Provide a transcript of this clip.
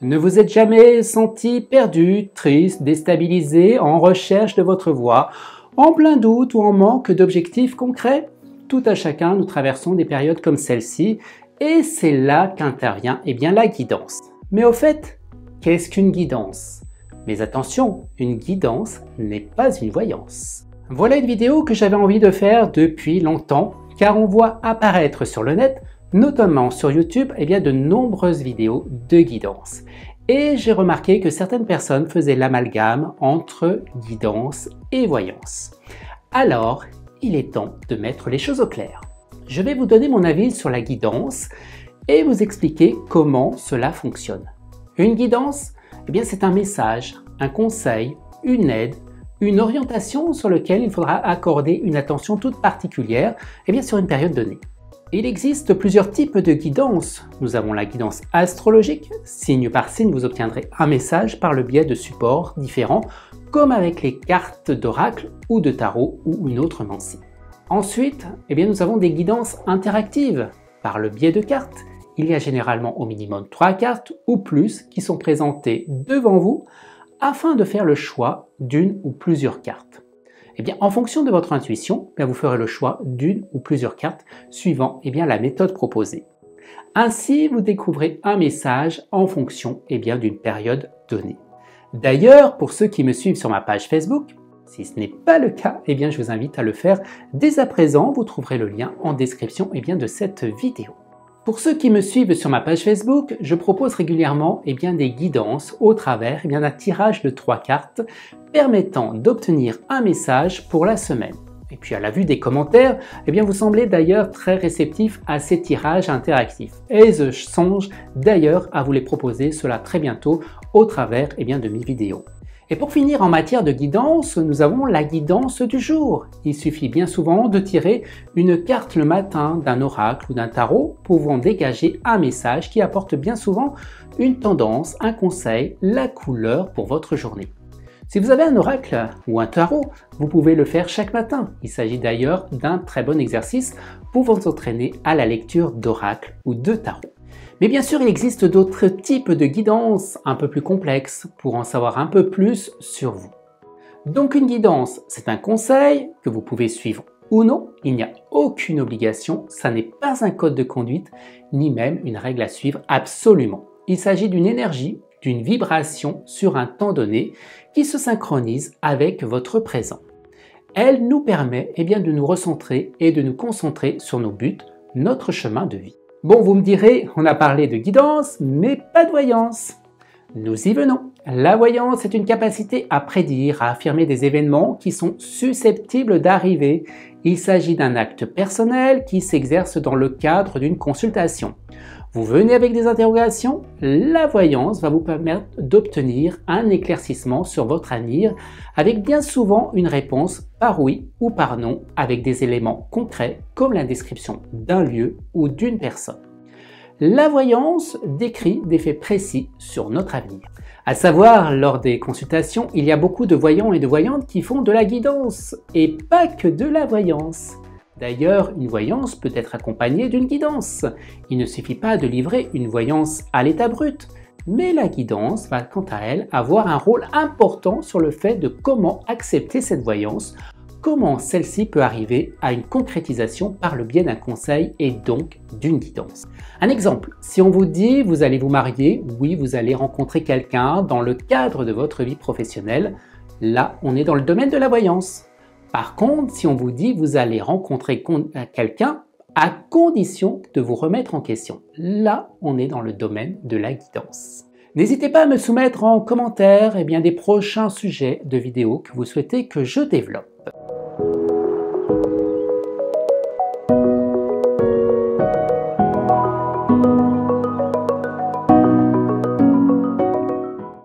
Ne vous êtes jamais senti perdu, triste, déstabilisé, en recherche de votre voie, en plein doute ou en manque d'objectifs concrets? Tout à chacun, nous traversons des périodes comme celle-ci et c'est là qu'intervient la guidance. Mais au fait, qu'est-ce qu'une guidance? Mais attention, une guidance n'est pas une voyance. Voilà une vidéo que j'avais envie de faire depuis longtemps car on voit apparaître sur le net, notamment sur YouTube, de nombreuses vidéos de guidance. Et j'ai remarqué que certaines personnes faisaient l'amalgame entre guidance et voyance. Alors, il est temps de mettre les choses au clair. Je vais vous donner mon avis sur la guidance et vous expliquer comment cela fonctionne. Une guidance, c'est un message, un conseil, une aide, une orientation sur laquelle il faudra accorder une attention toute particulière sur une période donnée. Il existe plusieurs types de guidance. Nous avons la guidance astrologique, signe par signe vous obtiendrez un message par le biais de supports différents comme avec les cartes d'oracle ou de tarot ou une autre mancie. Ensuite, nous avons des guidances interactives par le biais de cartes. Il y a généralement au minimum 3 cartes ou plus qui sont présentées devant vous afin de faire le choix d'une ou plusieurs cartes. En fonction de votre intuition, vous ferez le choix d'une ou plusieurs cartes suivant la méthode proposée. Ainsi, vous découvrez un message en fonction d'une période donnée. D'ailleurs, pour ceux qui me suivent sur ma page Facebook, si ce n'est pas le cas, je vous invite à le faire dès à présent. Vous trouverez le lien en description de cette vidéo. Pour ceux qui me suivent sur ma page Facebook, je propose régulièrement des guidances au travers d'un tirage de 3 cartes permettant d'obtenir un message pour la semaine. Et puis à la vue des commentaires, vous semblez d'ailleurs très réceptif à ces tirages interactifs. Et je songe d'ailleurs à vous les proposer cela très bientôt au travers de mes vidéos. Et pour finir en matière de guidance, nous avons la guidance du jour. Il suffit bien souvent de tirer une carte le matin d'un oracle ou d'un tarot pour vous en dégager un message qui apporte bien souvent une tendance, un conseil, la couleur pour votre journée. Si vous avez un oracle ou un tarot, vous pouvez le faire chaque matin. Il s'agit d'ailleurs d'un très bon exercice pour vous entraîner à la lecture d'oracle ou de tarot. Mais bien sûr, il existe d'autres types de guidance un peu plus complexes pour en savoir un peu plus sur vous. Donc une guidance, c'est un conseil que vous pouvez suivre ou non. Il n'y a aucune obligation, ça n'est pas un code de conduite, ni même une règle à suivre absolument. Il s'agit d'une énergie, d'une vibration sur un temps donné qui se synchronise avec votre présent. Elle nous permet de nous recentrer et de nous concentrer sur nos buts, notre chemin de vie. Bon, vous me direz, on a parlé de guidance, mais pas de voyance. Nous y venons. La voyance est une capacité à prédire, à affirmer des événements qui sont susceptibles d'arriver. Il s'agit d'un acte personnel qui s'exerce dans le cadre d'une consultation. Vous venez avec des interrogations, la voyance va vous permettre d'obtenir un éclaircissement sur votre avenir avec bien souvent une réponse par oui ou par non avec des éléments concrets comme la description d'un lieu ou d'une personne. La voyance décrit des faits précis sur notre avenir. À savoir, lors des consultations, il y a beaucoup de voyants et de voyantes qui font de la guidance et pas que de la voyance. D'ailleurs, une voyance peut être accompagnée d'une guidance. Il ne suffit pas de livrer une voyance à l'état brut, mais la guidance va quant à elle avoir un rôle important sur le fait de comment accepter cette voyance, comment celle-ci peut arriver à une concrétisation par le biais d'un conseil et donc d'une guidance. Un exemple, si on vous dit vous allez vous marier, oui vous allez rencontrer quelqu'un dans le cadre de votre vie professionnelle, là on est dans le domaine de la voyance. Par contre, si on vous dit vous allez rencontrer quelqu'un à condition de vous remettre en question, là on est dans le domaine de la guidance. N'hésitez pas à me soumettre en commentaire des prochains sujets de vidéos que vous souhaitez que je développe.